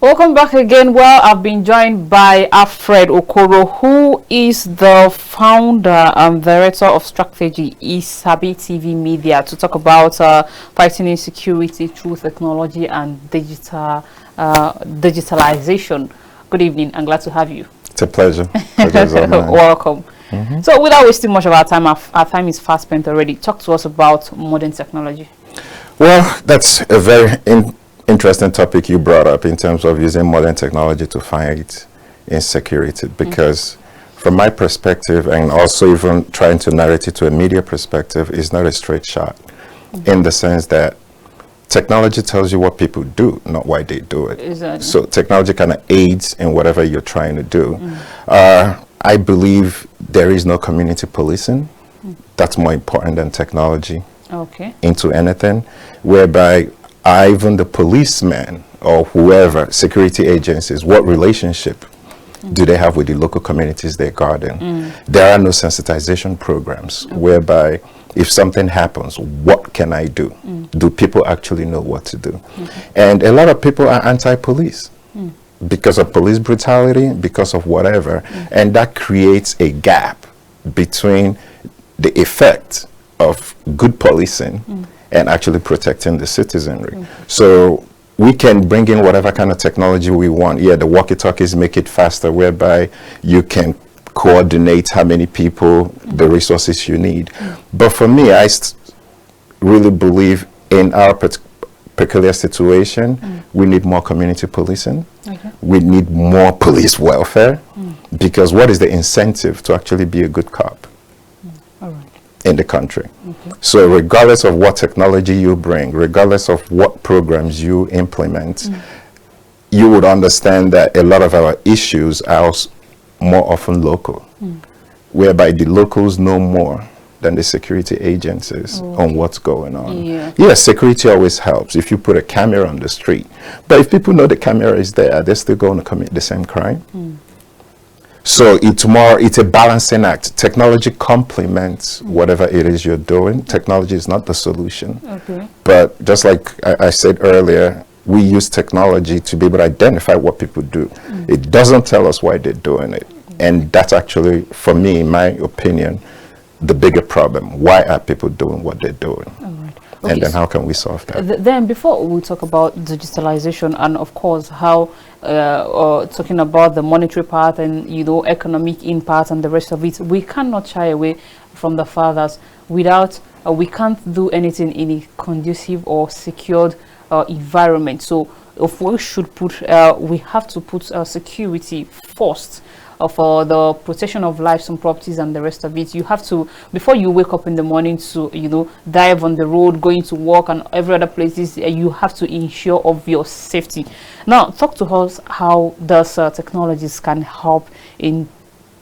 Welcome back again. Well, I've been joined by Alfred Okoro, who is the founder and director of strategy Isabi TV Media, to talk about fighting insecurity through technology and digitalization. Good evening. I'm glad to have you. It's a pleasure. Welcome. So without wasting much of our time is fast spent already. Talk to us about modern technology. Well, that's a very interesting topic you brought up in terms of using modern technology to fight insecurity, because from my perspective, and also even trying to narrate it to a media perspective, is not a straight shot, in the sense that technology tells you what people do, not why they do it. Exactly. So technology kind of aids in whatever you're trying to do. I believe there is no community policing. That's more important than technology into anything, whereby even the policeman or whoever, security agencies, what relationship do they have with the local communities they guard in? There are no sensitization programs whereby if something happens, what can I do? Do people actually know what to do? And a lot of people are anti-police because of police brutality, because of whatever, and that creates a gap between the effect of good policing and actually protecting the citizenry. So we can bring in whatever kind of technology we want. Yeah, the walkie-talkies make it faster, whereby you can coordinate how many people, the resources you need. But for me, I really believe in our peculiar situation, we need more community policing. We need more police welfare, because what is the incentive to actually be a good cop in the country? So regardless of what technology you bring, regardless of what programs you implement, you would understand that a lot of our issues are more often local, whereby the locals know more than the security agencies on what's going on. Yes, security always helps if you put a camera on the street, but if people know the camera is there, are they still going to commit the same crime? So it's a balancing act. Technology complements whatever it is you're doing. Technology is not the solution. But just like I said earlier, we use technology to be able to identify what people do. It doesn't tell us why they're doing it. And that's actually, for me, in my opinion, the bigger problem. Why are people doing what they're doing? And then how can we solve that? Then before we talk about digitalization and of course how talking about the monetary part and economic impact and the rest of it, we cannot shy away from the fact that without we can't do anything in a conducive or secured environment. So if we should put we have to put security first. For the protection of lives and properties and the rest of it. You have to, before you wake up in the morning to dive on the road, going to work and every other places, you have to ensure of your safety. Now talk to us how does technologies can help in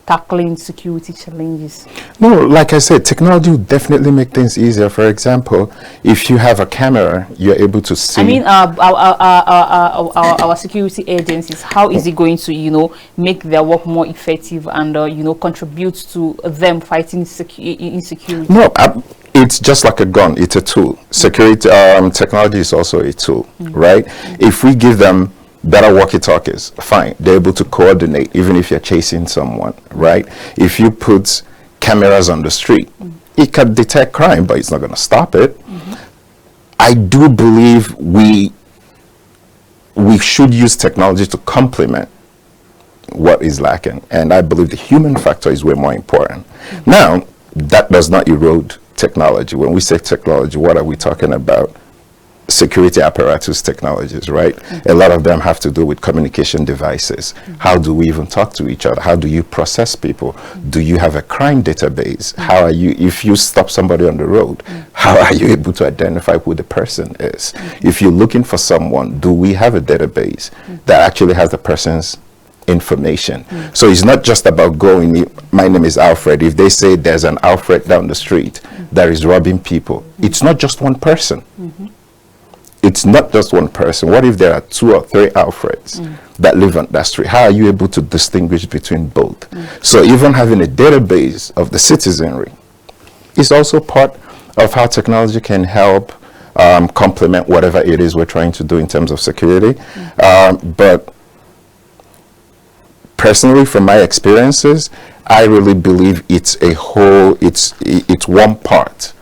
tackling security challenges. No, like I said, technology will definitely make things easier. For example, if you have a camera, you're able to see. I mean, our security agencies, how is it going to, make their work more effective and, contribute to them fighting insecurity? No, it's just like a gun. It's a tool. Security technology is also a tool, right? If we give them better walkie-talkies, fine, they're able to coordinate even if you're chasing someone, right? If you put cameras on the street, it can detect crime, but it's not going to stop it. I do believe we should use technology to complement what is lacking, and I believe the human factor is way more important. Now, that does not erode technology. When we say technology, what are we talking about? Security apparatus technologies, right? A lot of them have to do with communication devices. How do we even talk to each other? How do you process people? Do you have a crime database? How are you, if you stop somebody on the road, how are you able to identify who the person is? If you're looking for someone, do we have a database that actually has the person's information? So it's not just about going, my name is Alfred. If they say there's an Alfred down the street that is robbing people, it's not just one person. It's not just one person. What if there are 2 or 3 Alfreds that live on that street? How are you able to distinguish between both? So even having a database of the citizenry is also part of how technology can help complement whatever it is we're trying to do in terms of security. But personally, from my experiences, I really believe it's a whole, it's one part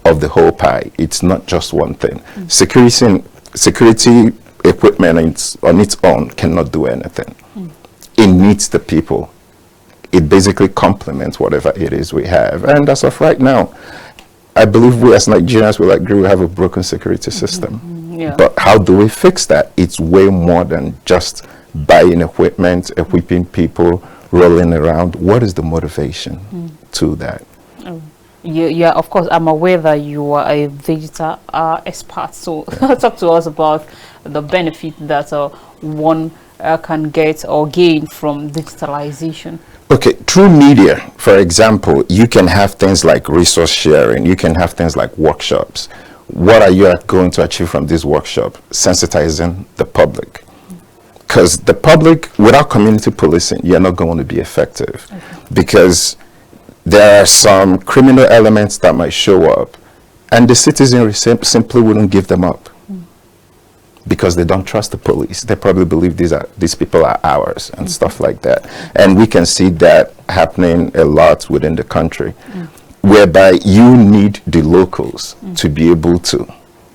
of the whole pie. It's not just one thing. Security equipment on its own cannot do anything. It needs the people. It basically complements whatever it is we have. And as of right now, I believe we as Nigerians will agree we have a broken security system. Yeah. But how do we fix that? It's way more than just buying equipment, equipping people, rolling around. What is the motivation to that? Yeah, of course, I'm aware that you are a digital expert. So talk to us about the benefit that one can get or gain from digitalization. Okay, through media, for example, you can have things like resource sharing. You can have things like workshops. What are you going to achieve from this workshop? Sensitizing the public. Because the public, without community policing, you're not going to be effective. Because there are some criminal elements that might show up, and the citizenry simply wouldn't give them up. Because they don't trust the police. They probably believe these people are ours and stuff like that. And we can see that happening a lot within the country, whereby you need the locals to be able to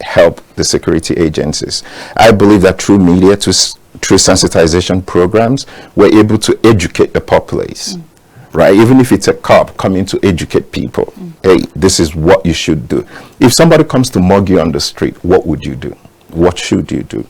help the security agencies. I believe that through media, through sensitization programs, we're able to educate the populace. Right? Even if it's a cop coming to educate people, hey, this is what you should do. If somebody comes to mug you on the street, what would you do? What should you do?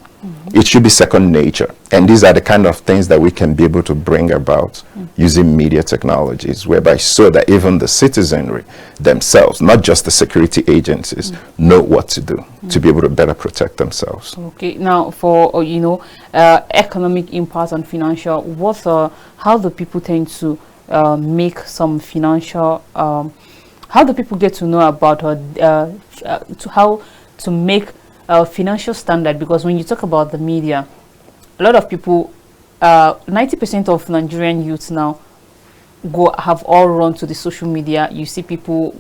It should be second nature. And these are the kind of things that we can be able to bring about using media technologies, whereby so that even the citizenry themselves, not just the security agencies, know what to do to be able to better protect themselves. Okay, now for economic impact and financial, how do people tend to make some financial, how do people get to know about how to make financial standard? Because when you talk about the media, a lot of people, 90% of Nigerian youths now have all run to the social media. You see people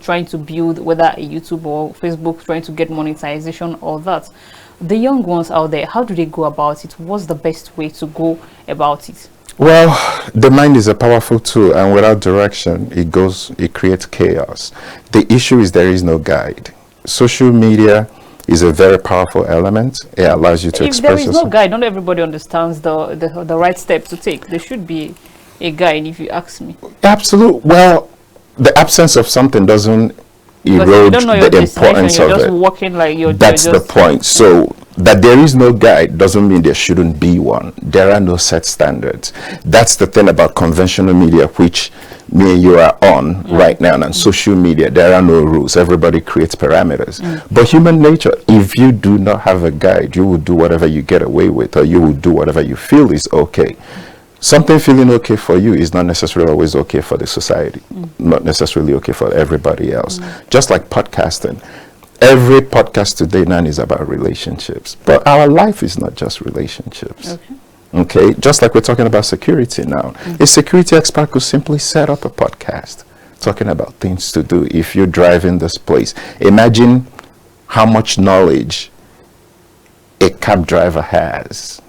trying to build, whether a YouTube or Facebook, trying to get monetization or that. The young ones out there, how do they go about it? What's the best way to go about it? Well, the mind is a powerful tool, and without direction, it creates chaos. The issue is there is no guide. Social media is a very powerful element. It allows you to express yourself. If there is no guide, not everybody understands the right step to take. There should be a guide, if you ask me. Absolutely. Well, the absence of something doesn't erode the importance of it. You're just walking like you're. That's the point. So that there is no guide doesn't mean there shouldn't be one. There are no set standards. That's the thing about conventional media, which me and you are on right now, and on social media, there are no rules. Everybody creates parameters. But human nature, if you do not have a guide, you will do whatever you get away with, or you will do whatever you feel is okay. Something feeling okay for you is not necessarily always okay for the society, not necessarily okay for everybody else. Just like podcasting. Every podcast today now is about relationships, but our life is not just relationships. Okay, just like we're talking about security now. A security expert could simply set up a podcast talking about things to do if you're driving this place. Imagine how much knowledge a cab driver has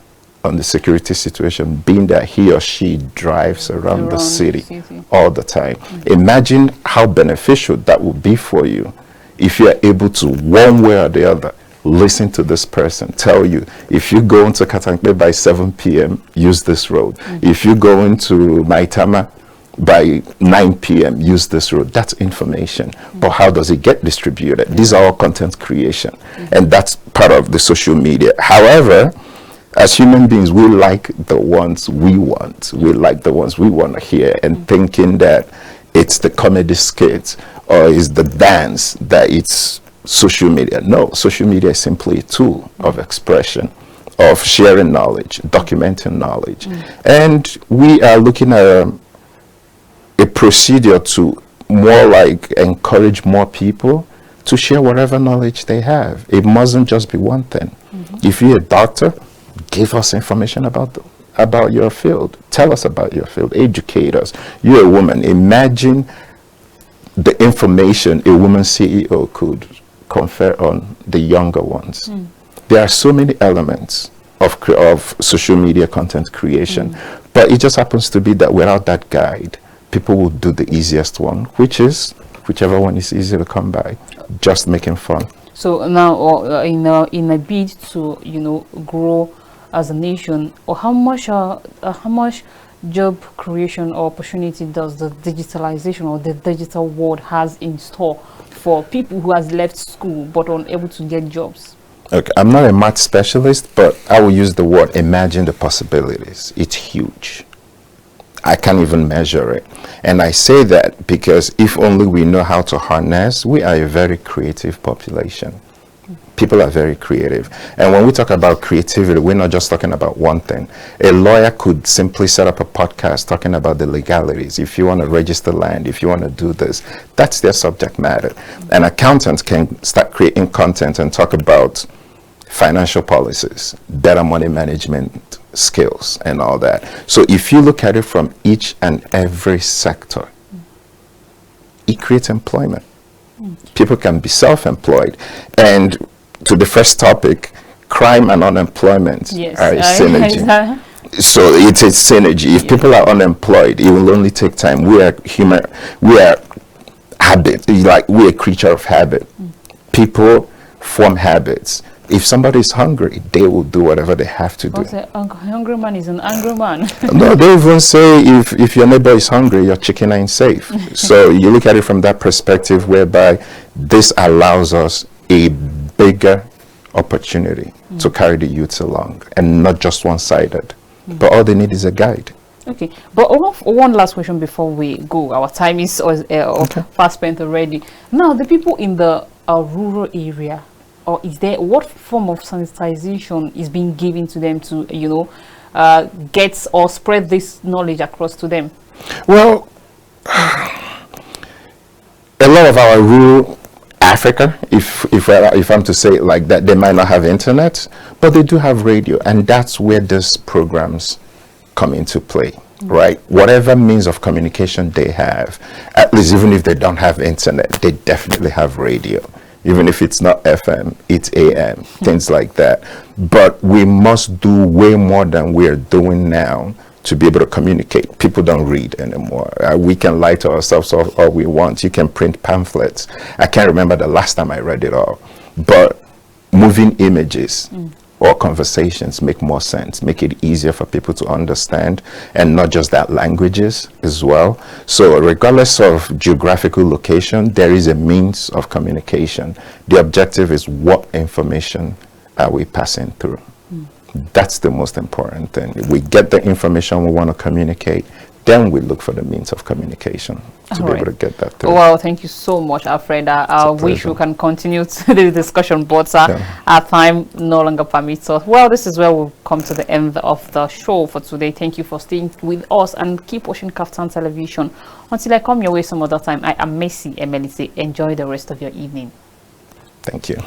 on the security situation, being that he or she drives around the city all the time. Imagine how beneficial that would be for you if you are able to, one way or the other, listen to this person tell you, if you go into Katankbe by 7 p.m., use this road. If you go into Maitama by 9 p.m., use this road. That's information. But how does it get distributed? These are all content creation. And that's part of the social media. However, as human beings, we like the ones we want. We like the ones we want to hear, and thinking that it's the comedy skits or is the dance that it's social media. No, social media is simply a tool of expression, of sharing knowledge, documenting knowledge. And we are looking at a procedure to more like encourage more people to share whatever knowledge they have. It mustn't just be one thing. If you're a doctor, give us information about your field. Tell us about your field. Educate us. You're a woman. Imagine the information a woman CEO could confer on the younger ones. There are so many elements of social media content creation, but it just happens to be that without that guide, people will do the easiest one, which is whichever one is easy to come by, just making fun. So now, in a bid to grow as a nation, or how much job creation or opportunity does the digitalization or the digital world has in store for people who has left school but unable to get jobs? Okay, I'm not a math specialist, but I will use the word imagine the possibilities. It's huge. I can't even measure it. And I say that because if only we know how to harness, we are a very creative population. People are very creative. And when we talk about creativity, we're not just talking about one thing. A lawyer could simply set up a podcast talking about the legalities. If you want to register land, if you want to do this, that's their subject matter. An accountant can start creating content and talk about financial policies, better money management skills, and all that. So if you look at it from each and every sector, it creates employment. People can be self-employed. And to the first topic, crime and unemployment are a synergy. So it's a synergy. If people are unemployed, it will only take time. We are human. We are habit. Like we're a creature of habit. People form habits. If somebody is hungry, they will do whatever they have to do. A hungry man is an angry man. No, they even say if your neighbor is hungry, your chicken ain't safe. So you look at it from that perspective, whereby this allows us a bigger opportunity to carry the youths along, and not just one-sided. But all they need is a guide. Okay, but one last question before we go. Our time is fast spent already. Now, the people in the rural area, or is there what form of sensitization is being given to them to get or spread this knowledge across to them? Well, a lot of our rural Africa, if I'm to say it like that, they might not have internet, but they do have radio, and that's where these programs come into play. Right, whatever means of communication they have, at least even if they don't have internet, they definitely have radio. Even if it's not FM, it's AM, things like that. But we must do way more than we're doing now to be able to communicate. People don't read anymore. We can lie to ourselves all we want. You can print pamphlets. I can't remember the last time I read it all. But moving images or conversations make more sense, make it easier for people to understand, and not just that, languages as well. So regardless of geographical location, there is a means of communication. The objective is what information are we passing through. That's the most important thing. We get the information we want to communicate, then we look for the means of communication to be able to get that through. Well, thank you so much, Alfred. I wish we can continue to the discussion, but our time no longer permits us. Well, this is where we've come to the end of the show for today. Thank you for staying with us, and keep watching Kaftan Television. Until I come your way some other time, I am Messi Emelise. Enjoy the rest of your evening. Thank you.